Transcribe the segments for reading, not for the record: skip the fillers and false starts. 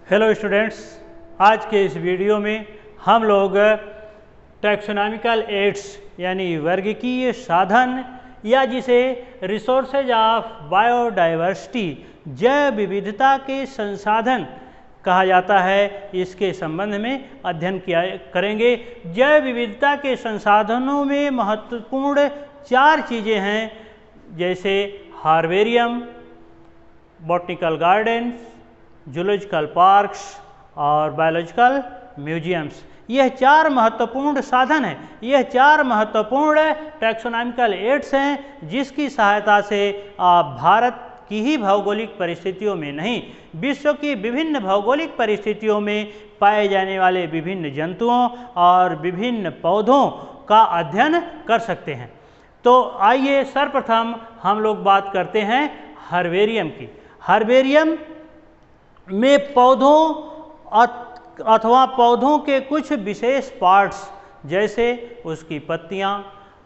Hello students, आज के इस वीडियो में हम लोग टैक्सोनॉमिकल एड्स यानी वर्गीकीय साधन या जिसे रिसोर्सेज ऑफ बायोडाइवर्सिटी जैव विविधता के संसाधन कहा जाता है, इसके संबंध में अध्ययन करेंगे। जैव विविधता के संसाधनों में महत्वपूर्ण 4 चीज़ें हैं, जैसे herbarium, botanical gardens, zoological parks और बायोलॉजिकल म्यूजियम्स। यह 4 महत्वपूर्ण साधन हैं, यह 4 महत्वपूर्ण टैक्सोनॉमिकल एड्स हैं, जिसकी सहायता से आप भारत की ही भौगोलिक परिस्थितियों में नहीं, विश्व की विभिन्न भौगोलिक परिस्थितियों में पाए जाने वाले विभिन्न जंतुओं और विभिन्न पौधों का अध्ययन कर सकते हैं। तो आइए सर्वप्रथम हम लोग बात करते हैं हर्बेरियम की। हर्बेरियम में पौधों अथवा पौधों के कुछ विशेष पार्ट्स, जैसे उसकी पत्तियां,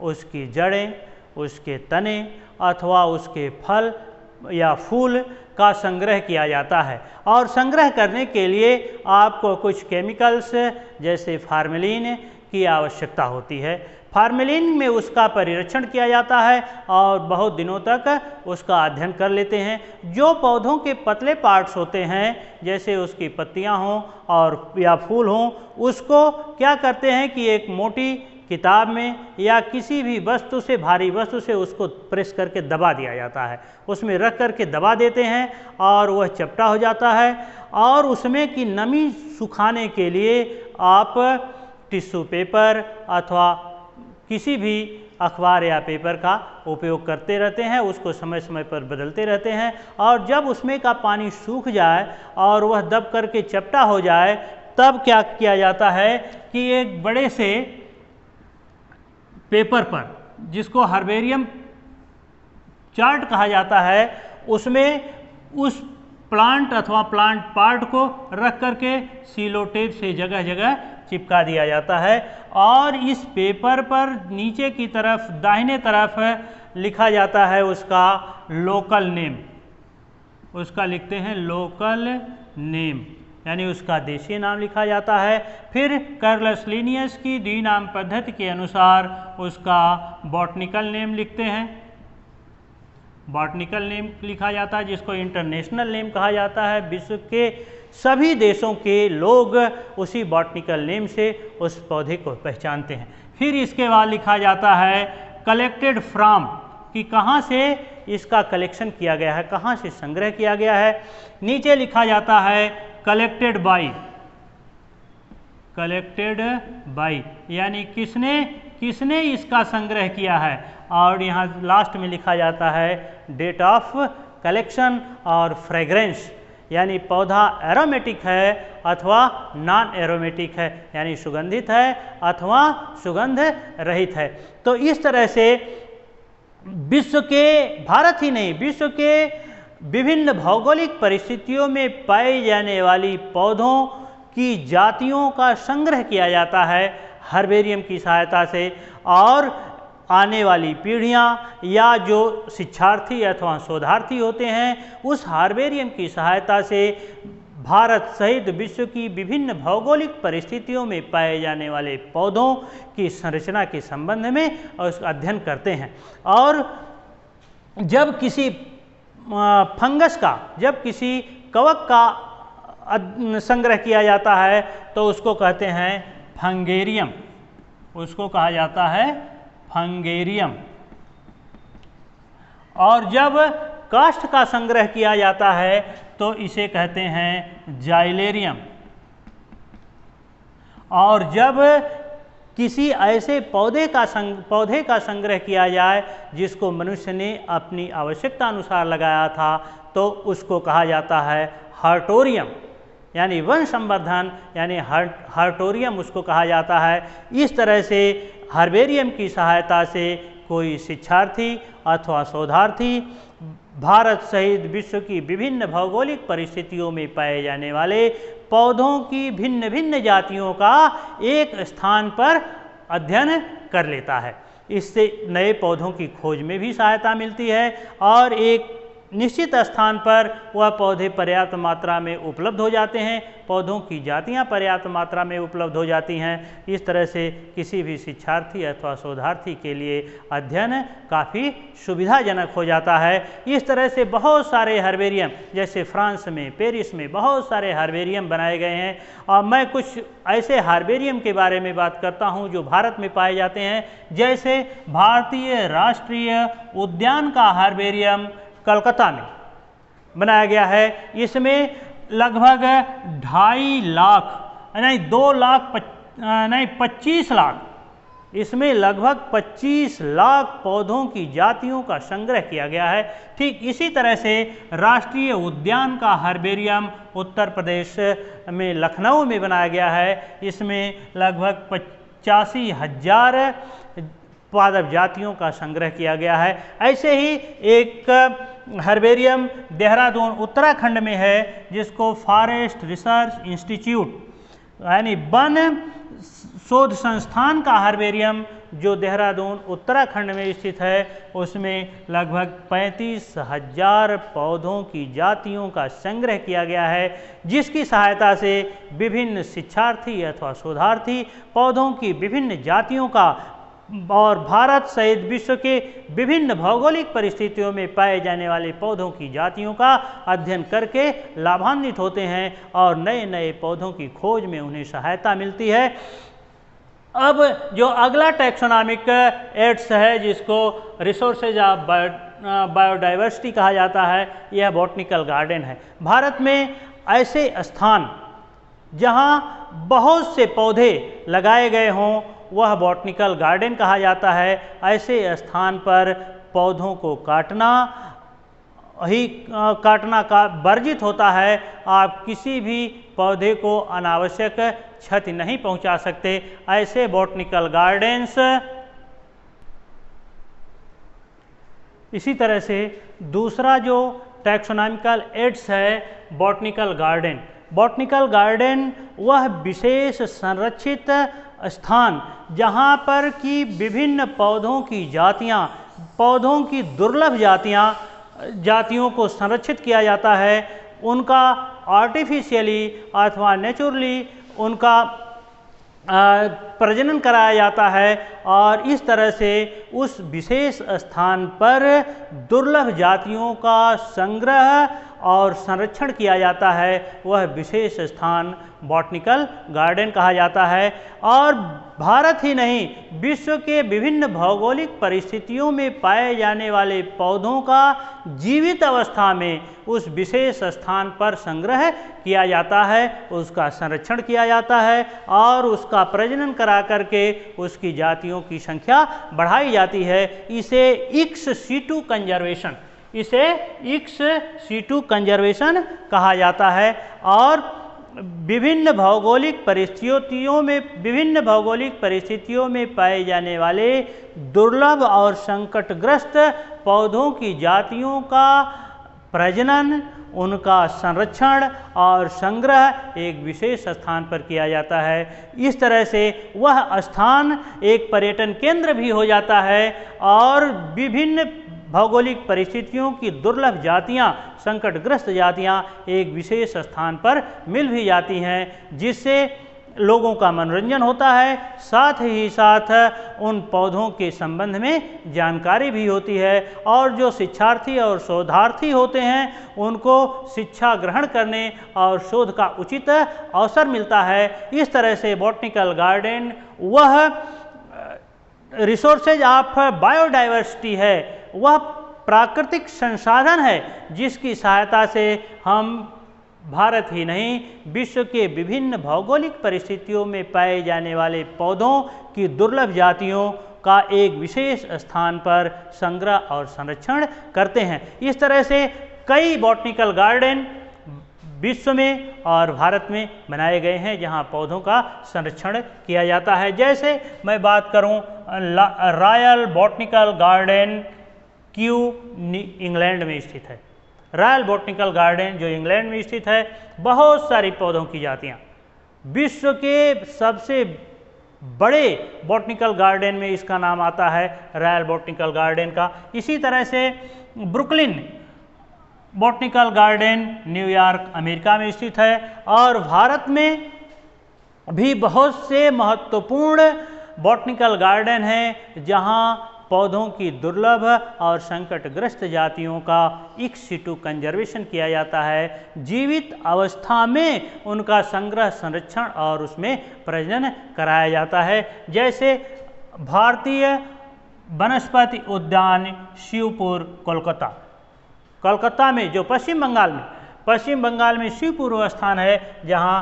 उसकी जड़ें, उसके तने अथवा उसके फल या फूल का संग्रह किया जाता है। और संग्रह करने के लिए आपको कुछ केमिकल्स जैसे फार्मेलिन की आवश्यकता होती है। फार्मेलिन में उसका परिरक्षण किया जाता है और बहुत दिनों तक उसका अध्ययन कर लेते हैं। जो पौधों के पतले पार्ट्स होते हैं, जैसे उसकी पत्तियां हों और या फूल हों, उसको क्या करते हैं कि एक मोटी किताब में या किसी भी वस्तु से, भारी वस्तु से उसको प्रेस करके दबा दिया जाता है, उसमें रख करके दबा देते हैं और वह चपटा हो जाता है। और उसमें की नमी सुखाने के लिए आप टिश्यू पेपर अथवा किसी भी अखबार या पेपर का उपयोग करते रहते हैं, उसको समय समय पर बदलते रहते हैं। और जब उसमें का पानी सूख जाए और वह दब करके चपटा हो जाए, तब क्या किया जाता है कि एक बड़े से पेपर पर, जिसको हर्बेरियम चार्ट कहा जाता है, उसमें उस प्लांट अथवा प्लांट पार्ट को रख करके सीलो टेप से जगह जगह चिपका दिया जाता है। और इस पेपर पर नीचे की तरफ दाहिने तरफ लिखा जाता है उसका लोकल नेम, उसका लिखते हैं लोकल नेम, यानी उसका देशीय नाम लिखा जाता है। फिर कार्लस लिनियस की द्विनाम पद्धति के अनुसार उसका बॉटनिकल नेम लिखते हैं, बॉटनिकल नेम लिखा जाता है, जिसको इंटरनेशनल नेम कहा जाता है। विश्व के सभी देशों के लोग उसी बॉटनिकल नेम से उस पौधे को पहचानते हैं। फिर इसके बाद लिखा जाता है कलेक्टेड फ्रॉम, कि कहाँ से इसका कलेक्शन किया गया है, कहाँ से संग्रह किया गया है। नीचे लिखा जाता है कलेक्टेड बाई, कलेक्टेड बाई यानी किसने इसका संग्रह किया है। और यहाँ लास्ट में लिखा जाता है डेट ऑफ कलेक्शन और फ्रेग्रेंस, यानी पौधा एरोमेटिक है अथवा नॉन एरोमेटिक है, यानी सुगंधित है अथवा सुगंध रहित है। तो इस तरह से विश्व के, भारत ही नहीं, विश्व के विभिन्न भौगोलिक परिस्थितियों में पाई जाने वाली पौधों की जातियों का संग्रह किया जाता है हर्बेरियम की सहायता से। और आने वाली पीढ़ियां या जो शिक्षार्थी अथवा शोधार्थी होते हैं, उस हार्बेरियम की सहायता से भारत सहित विश्व की विभिन्न भौगोलिक परिस्थितियों में पाए जाने वाले पौधों की संरचना के संबंध में उसका अध्ययन करते हैं। और जब किसी फंगस का, जब किसी कवक का संग्रह किया जाता है, तो उसको कहते हैं फंगेरियम, उसको कहा जाता है फंगेरियम। और जब काष्ठ का संग्रह किया जाता है तो इसे कहते हैं जाइलेरियम। और जब किसी ऐसे पौधे का संग्रह किया जाए जिसको मनुष्य ने अपनी आवश्यकता अनुसार लगाया था, तो उसको कहा जाता है हर्टोरियम, यानी वन संवर्धन, यानी हर्टोरियम उसको कहा जाता है। इस तरह से हर्बेरियम की सहायता से कोई शिक्षार्थी अथवा शोधार्थी भारत सहित विश्व की विभिन्न भौगोलिक परिस्थितियों में पाए जाने वाले पौधों की भिन्न भिन्न जातियों का एक स्थान पर अध्ययन कर लेता है। इससे नए पौधों की खोज में भी सहायता मिलती है और एक निश्चित स्थान पर वह पौधे पर्याप्त मात्रा में उपलब्ध हो जाते हैं, पौधों की जातियां पर्याप्त मात्रा में उपलब्ध हो जाती हैं। इस तरह से किसी भी शिक्षार्थी अथवा शोधार्थी के लिए अध्ययन काफ़ी सुविधाजनक हो जाता है। इस तरह से बहुत सारे हर्बेरियम, जैसे फ्रांस में, पेरिस में बहुत सारे हर्बेरियम बनाए गए हैं। और मैं कुछ ऐसे हर्बेरियम के बारे में बात करता हूं जो भारत में पाए जाते हैं, जैसे भारतीय राष्ट्रीय उद्यान का हर्बेरियम कलकत्ता में बनाया गया है। इसमें लगभग 2.5 लाख नहीं 2 लाख नहीं 25 लाख, इसमें लगभग 25 लाख पौधों की जातियों का संग्रह किया गया है। ठीक इसी तरह से राष्ट्रीय उद्यान का हर्बेरियम उत्तर प्रदेश में लखनऊ में बनाया गया है। इसमें लगभग 85,000 पादप जातियों का संग्रह किया गया है। ऐसे ही एक हर्बेरियम देहरादून उत्तराखंड में है, जिसको फॉरेस्ट रिसर्च इंस्टीट्यूट यानी वन शोध संस्थान का हर्बेरियम जो देहरादून उत्तराखंड में स्थित है, उसमें लगभग 35,000 पौधों की जातियों का संग्रह किया गया है, जिसकी सहायता से विभिन्न शिक्षार्थी अथवा शोधार्थी पौधों की विभिन्न जातियों का और भारत सहित विश्व के विभिन्न भौगोलिक परिस्थितियों में पाए जाने वाले पौधों की जातियों का अध्ययन करके लाभान्वित होते हैं और नए नए पौधों की खोज में उन्हें सहायता मिलती है। अब जो अगला टैक्सोनॉमिक एड्स है, जिसको रिसोर्सेज ऑफ बायोडाइवर्सिटी कहा जाता है, यह बॉटनिकल गार्डन है। भारत में ऐसे स्थान जहाँ बहुत से पौधे लगाए गए हों, वह बॉटनिकल गार्डन कहा जाता है। ऐसे स्थान पर पौधों को काटना का वर्जित होता है। आप किसी भी पौधे को अनावश्यक क्षति नहीं पहुंचा सकते। ऐसे बॉटनिकल गार्डन्स, इसी तरह से दूसरा जो टैक्सोनॉमिकल एड्स है बॉटनिकल गार्डन। बॉटनिकल गार्डन वह विशेष संरक्षित स्थान जहाँ पर कि विभिन्न पौधों की जातियाँ, पौधों की दुर्लभ जातियों को संरक्षित किया जाता है, उनका आर्टिफिशियली अथवा नेचुरली उनका प्रजनन कराया जाता है और इस तरह से उस विशेष स्थान पर दुर्लभ जातियों का संग्रह और संरक्षण किया जाता है। वह विशेष स्थान बॉटनिकल गार्डन कहा जाता है। और भारत ही नहीं, विश्व के विभिन्न भौगोलिक परिस्थितियों में पाए जाने वाले पौधों का जीवित अवस्था में उस विशेष स्थान पर संग्रह किया जाता है, उसका संरक्षण किया जाता है और उसका प्रजनन करा करके उसकी जातियों की संख्या बढ़ाई जाती है। इसे इक्स सीटू कंजर्वेशन कहा जाता है। और विभिन्न भौगोलिक परिस्थितियों में पाए जाने वाले दुर्लभ और संकटग्रस्त पौधों की जातियों का प्रजनन, उनका संरक्षण और संग्रह एक विशेष स्थान पर किया जाता है। इस तरह से वह स्थान एक पर्यटन केंद्र भी हो जाता है और विभिन्न भौगोलिक परिस्थितियों की दुर्लभ जातियां, संकटग्रस्त जातियां एक विशेष स्थान पर मिल भी जाती हैं, जिससे लोगों का मनोरंजन होता है, साथ ही साथ उन पौधों के संबंध में जानकारी भी होती है और जो शिक्षार्थी और शोधार्थी होते हैं उनको शिक्षा ग्रहण करने और शोध का उचित अवसर मिलता है। इस तरह से बॉटनिकल गार्डन वह रिसोर्सेज ऑफ बायोडाइवर्सिटी है, वह प्राकृतिक संसाधन है जिसकी सहायता से हम भारत ही नहीं विश्व के विभिन्न भौगोलिक परिस्थितियों में पाए जाने वाले पौधों की दुर्लभ जातियों का एक विशेष स्थान पर संग्रह और संरक्षण करते हैं। इस तरह से कई बॉटनिकल गार्डन विश्व में और भारत में बनाए गए हैं जहां पौधों का संरक्षण किया जाता है। जैसे मैं बात करूं royal botanical garden Q England में स्थित है। रॉयल बॉटनिकल गार्डन जो इंग्लैंड में स्थित है, बहुत सारी पौधों की जातियां, विश्व के सबसे बड़े बॉटनिकल गार्डन में इसका नाम आता है रॉयल बॉटनिकल गार्डन का। इसी तरह से Brooklyn botanical garden New York America में स्थित है। और भारत में भी बहुत से महत्वपूर्ण बॉटनिकल गार्डन हैं जहां पौधों की दुर्लभ और संकटग्रस्त जातियों का इन सिटू कंजर्वेशन किया जाता है, जीवित अवस्था में उनका संग्रह, संरक्षण और उसमें प्रजनन कराया जाता है। जैसे भारतीय वनस्पति उद्यान शिवपुर कोलकाता में, जो पश्चिम बंगाल में शिवपुर स्थान है जहां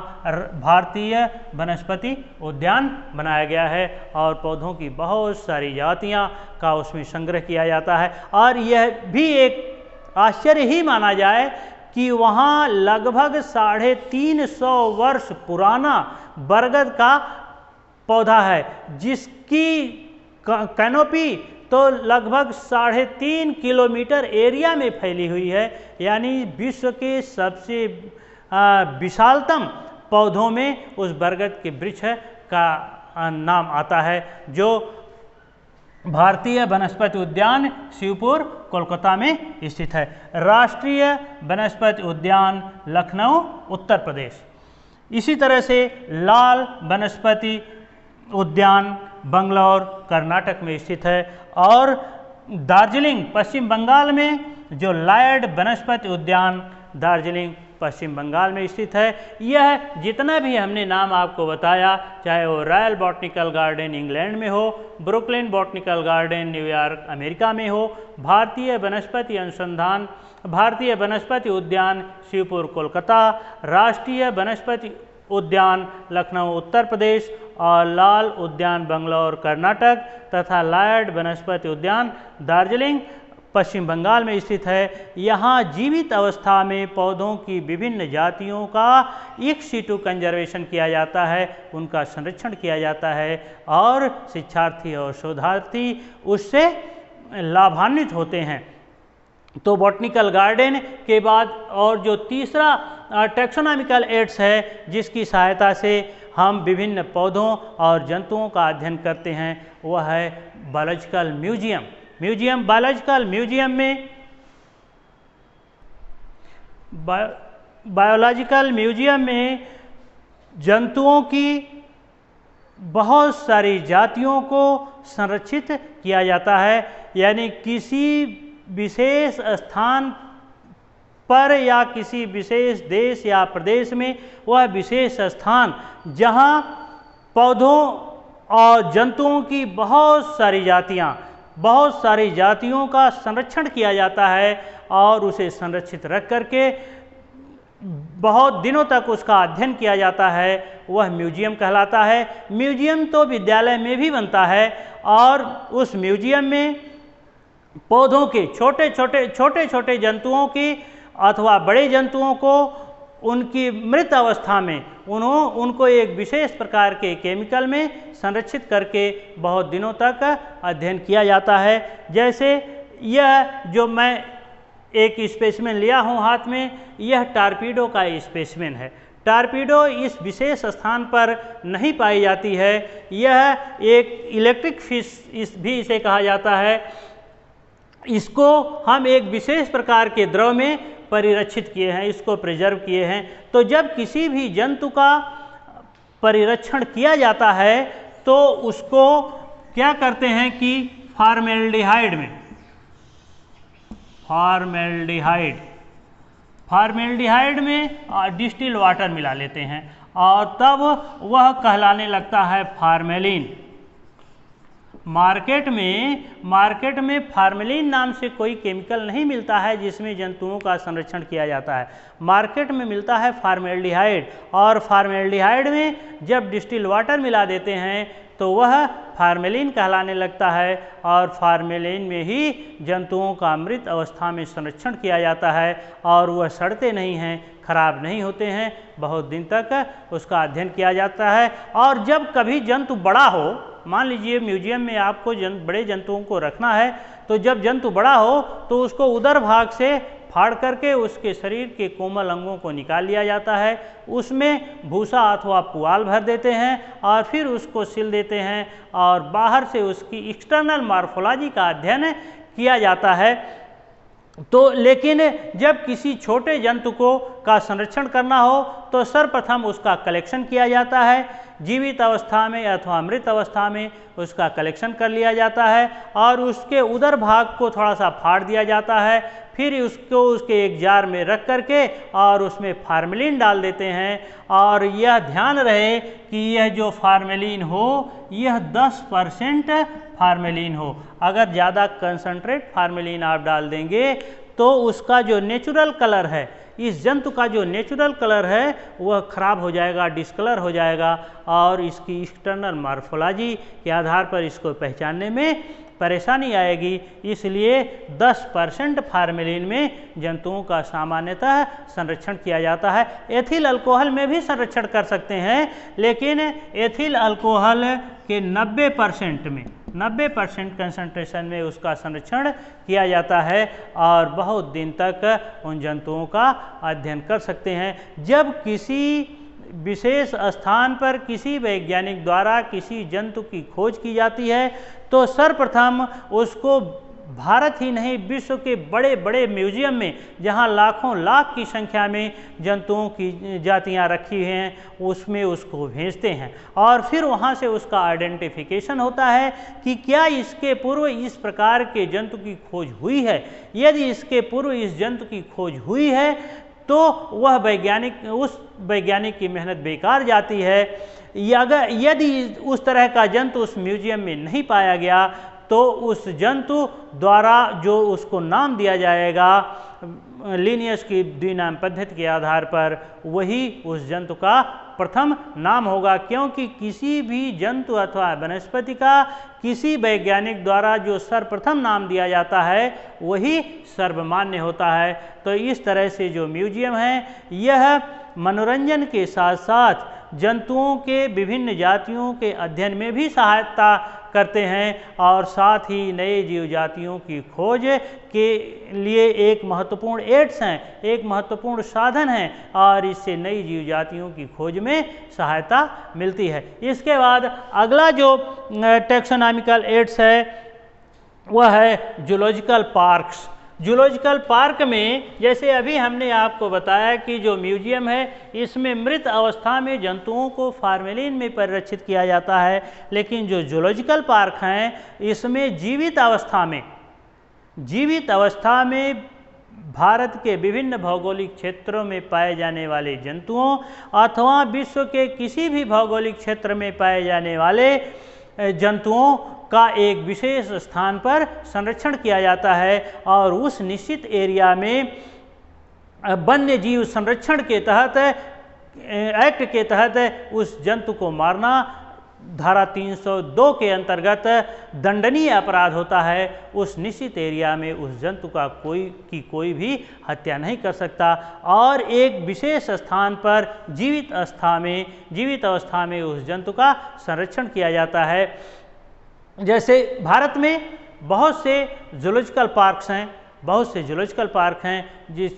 भारतीय वनस्पति उद्यान बनाया गया है और पौधों की बहुत सारी जातियां का उसमें संग्रह किया जाता है। और यह भी एक आश्चर्य ही माना जाए कि वहां लगभग 350 वर्ष पुराना बरगद का पौधा है जिसकी कैनोपी तो लगभग 3.5 किलोमीटर एरिया में फैली हुई है, यानी विश्व के सबसे विशालतम पौधों में उस बरगद के वृक्ष का नाम आता है, जो भारतीय वनस्पति उद्यान शिवपुर कोलकाता में स्थित है। राष्ट्रीय वनस्पति उद्यान लखनऊ उत्तर प्रदेश। इसी तरह से लाल वनस्पति उद्यान बंगलौर कर्नाटक में स्थित है। और दार्जिलिंग पश्चिम बंगाल में जो लायड वनस्पति उद्यान दार्जिलिंग पश्चिम बंगाल में स्थित है। यह जितना भी हमने नाम आपको बताया, चाहे वो रॉयल बॉटनिकल गार्डन इंग्लैंड में हो, Brooklyn botanical garden New York America में हो, भारतीय वनस्पति उद्यान शिवपुर कोलकाता, राष्ट्रीय वनस्पति उद्यान लखनऊ उत्तर प्रदेश और लाल उद्यान बंगलौर कर्नाटक तथा लायड वनस्पति उद्यान दार्जिलिंग पश्चिम बंगाल में स्थित है। यहाँ जीवित अवस्था में पौधों की विभिन्न जातियों का इन सिटू कंजर्वेशन किया जाता है, उनका संरक्षण किया जाता है और शिक्षार्थी और शोधार्थी उससे लाभान्वित होते हैं। तो बॉटनिकल गार्डन के बाद और जो तीसरा टैक्सोनॉमिकल एड्स है जिसकी सहायता से हम विभिन्न पौधों और जंतुओं का अध्ययन करते हैं, वह है बायोलॉजिकल म्यूजियम। बायोलॉजिकल म्यूजियम में बायोलॉजिकल म्यूजियम में जंतुओं की बहुत सारी जातियों को संरक्षित किया जाता है, यानी किसी विशेष स्थान पर या किसी विशेष देश या प्रदेश में वह विशेष स्थान जहां पौधों और जंतुओं की बहुत सारी जातियों का संरक्षण किया जाता है और उसे संरक्षित रख करके बहुत दिनों तक उसका अध्ययन किया जाता है, वह म्यूजियम कहलाता है। म्यूजियम तो विद्यालय में भी बनता है और उस म्यूजियम में पौधों के छोटे छोटे जंतुओं की अथवा बड़े जंतुओं को उनकी मृत अवस्था में उनको एक विशेष प्रकार के केमिकल में संरक्षित करके बहुत दिनों तक अध्ययन किया जाता है। जैसे यह जो मैं एक स्पेसिमेन लिया हूँ हाथ में, यह टारपीडो का स्पेसिमेन है। टारपीडो इस विशेष स्थान पर नहीं पाई जाती है। यह एक इलेक्ट्रिक फिश भी इसे कहा जाता है। इसको हम एक विशेष प्रकार के द्रव में परिरक्षित किए हैं, इसको प्रिजर्व किए हैं। तो जब किसी भी जंतु का परिरक्षण किया जाता है तो उसको क्या करते हैं कि फॉर्मेल्डिहाइड में डिस्टिल वाटर मिला लेते हैं और तब वह कहलाने लगता है फार्मेलिन। मार्केट में फार्मेलिन नाम से कोई केमिकल नहीं मिलता है जिसमें जंतुओं का संरक्षण किया जाता है। मार्केट में मिलता है फार्मेल्डिहाइड, और फार्मेल्डिहाइड में जब डिस्टिल वाटर मिला देते हैं तो वह फार्मेलिन कहलाने लगता है और फार्मेलिन में ही जंतुओं का मृत अवस्था में संरक्षण किया जाता है और वह सड़ते नहीं हैं, खराब नहीं होते हैं, बहुत दिन तक उसका अध्ययन किया जाता है। और जब कभी जंतु बड़ा हो, मान लीजिए म्यूजियम में आपको बड़े जंतुओं को रखना है, तो जब जंतु बड़ा हो तो उसको उदर भाग से फाड़ करके उसके शरीर के कोमल अंगों को निकाल लिया जाता है, उसमें भूसा अथवा पुआल भर देते हैं और फिर उसको सिल देते हैं और बाहर से उसकी एक्सटर्नल मॉर्फोलॉजी का अध्ययन किया जाता है। तो लेकिन जब किसी छोटे जंतु को का संरक्षण करना हो तो सर्वप्रथम उसका कलेक्शन किया जाता है, जीवित अवस्था में अथवा मृत अवस्था में उसका कलेक्शन कर लिया जाता है और उसके उदर भाग को थोड़ा सा फाड़ दिया जाता है, फिर उसको उसके एक जार में रख करके और उसमें फार्मेलिन डाल देते हैं। और यह ध्यान रहे कि यह जो फार्मेलिन हो यह 10% फार्मेलिन हो। अगर ज़्यादा कंसंट्रेट फार्मेलिन आप डाल देंगे तो उसका जो नेचुरल कलर है, इस जंतु का जो नेचुरल कलर है वह खराब हो जाएगा, डिस्कलर हो जाएगा और इसकी एक्सटर्नल मॉर्फोलॉजी के आधार पर इसको पहचानने में परेशानी आएगी। इसलिए 10% फार्मेलिन में जंतुओं का सामान्यतः संरक्षण किया जाता है। एथिल अल्कोहल में भी संरक्षण कर सकते हैं, लेकिन एथिल अल्कोहल के 90% कंसंट्रेशन में उसका संरक्षण किया जाता है और बहुत दिन तक उन जंतुओं का अध्ययन कर सकते हैं। जब किसी विशेष स्थान पर किसी वैज्ञानिक द्वारा किसी जंतु की खोज की जाती है तो सर्वप्रथम उसको भारत ही नहीं विश्व के बड़े बड़े म्यूजियम में, जहां लाखों लाख की संख्या में जंतुओं की जातियां रखी हैं, उसमें उसको भेजते हैं और फिर वहां से उसका आइडेंटिफिकेशन होता है कि क्या इसके पूर्व इस प्रकार के जंतु की खोज हुई है। यदि इसके पूर्व इस जंतु की खोज हुई है तो वह उस वैज्ञानिक की मेहनत बेकार जाती है। यदि उस तरह का जंतु उस म्यूजियम में नहीं पाया गया तो उस जंतु द्वारा जो उसको नाम दिया जाएगा लीनियस की द्विनाम पद्धति के आधार पर, वही उस जंतु का प्रथम नाम होगा, क्योंकि किसी भी जंतु अथवा वनस्पति का किसी वैज्ञानिक द्वारा जो सर्वप्रथम नाम दिया जाता है वही सर्वमान्य होता है। तो इस तरह से जो म्यूजियम है यह मनोरंजन के साथ साथ जंतुओं के विभिन्न जातियों के अध्ययन में भी सहायता करते हैं और साथ ही नए जीव जातियों की खोज के लिए एक महत्वपूर्ण एड्स हैं, एक महत्वपूर्ण साधन है और इससे नई जीव जातियों की खोज में सहायता मिलती है। इसके बाद अगला जो टैक्सोनॉमिकल एड्स है वह है जूलॉजिकल पार्क्स। जूलॉजिकल पार्क में जैसे अभी हमने आपको बताया कि जो म्यूजियम है इसमें मृत अवस्था में जंतुओं को फार्मेलिन में परिरक्षित किया जाता है, लेकिन जो जूलॉजिकल पार्क हैं इसमें जीवित अवस्था में भारत के विभिन्न भौगोलिक क्षेत्रों में पाए जाने वाले जंतुओं अथवा विश्व के किसी भी भौगोलिक क्षेत्र में पाए जाने वाले जंतुओं का एक विशेष स्थान पर संरक्षण किया जाता है और उस निश्चित एरिया में वन्य जीव संरक्षण के तहत एक्ट के तहत उस जंतु को मारना धारा 302 के अंतर्गत दंडनीय अपराध होता है। उस निश्चित एरिया में उस जंतु का कोई भी हत्या नहीं कर सकता और एक विशेष स्थान पर जीवित अवस्था में उस जंतु का संरक्षण किया जाता है। जैसे भारत में बहुत से जूलॉजिकल पार्क हैं,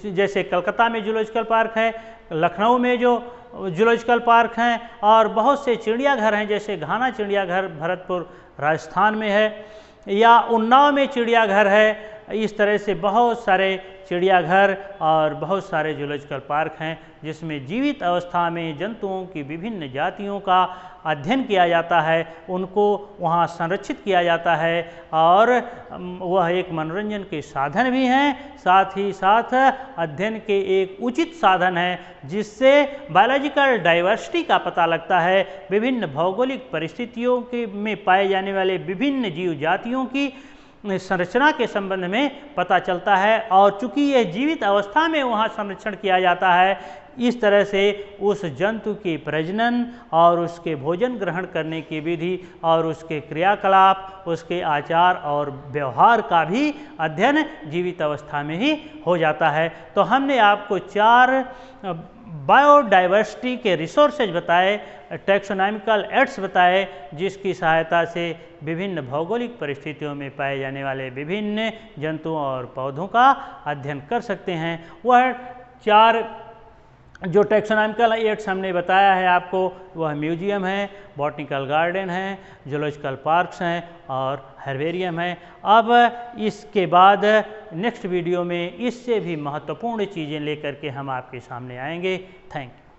जैसे कलकत्ता में जूलॉजिकल पार्क है, लखनऊ में जो जूलॉजिकल पार्क हैं और बहुत से चिड़ियाघर हैं, जैसे घाना चिड़ियाघर भरतपुर राजस्थान में है या उन्नाव में चिड़ियाघर है। इस तरह से बहुत सारे चिड़ियाघर और बहुत सारे जूलॉजिकल पार्क हैं जिसमें जीवित अवस्था में जंतुओं की विभिन्न जातियों का अध्ययन किया जाता है, उनको वहाँ संरक्षित किया जाता है और वह एक मनोरंजन के साधन भी हैं, साथ ही साथ अध्ययन के एक उचित साधन है जिससे बायोलॉजिकल डाइवर्सिटी का पता लगता है, विभिन्न भौगोलिक परिस्थितियों के में पाए जाने वाले विभिन्न जीव जातियों की संरचना के संबंध में पता चलता है और चूंकि यह जीवित अवस्था में वहाँ संरक्षण किया जाता है, इस तरह से उस जंतु के प्रजनन और उसके भोजन ग्रहण करने की विधि और उसके क्रियाकलाप, उसके आचार और व्यवहार का भी अध्ययन जीवित अवस्था में ही हो जाता है। तो हमने आपको 4 बायोडाइवर्सिटी के रिसोर्सेज बताए, टैक्सोनॉमिकल एड्स बताए, जिसकी सहायता से विभिन्न भौगोलिक परिस्थितियों में पाए जाने वाले विभिन्न जंतुओं और पौधों का अध्ययन कर सकते हैं। वह 4 जो टैक्सोनॉमिकल एड्स हमने बताया है आपको, वह म्यूजियम है, बॉटनिकल गार्डन है, जूलॉजिकल पार्क्स हैं और हर्बेरियम है। अब इसके बाद नेक्स्ट वीडियो में इससे भी महत्वपूर्ण चीज़ें लेकर के हम आपके सामने आएंगे। Thank you.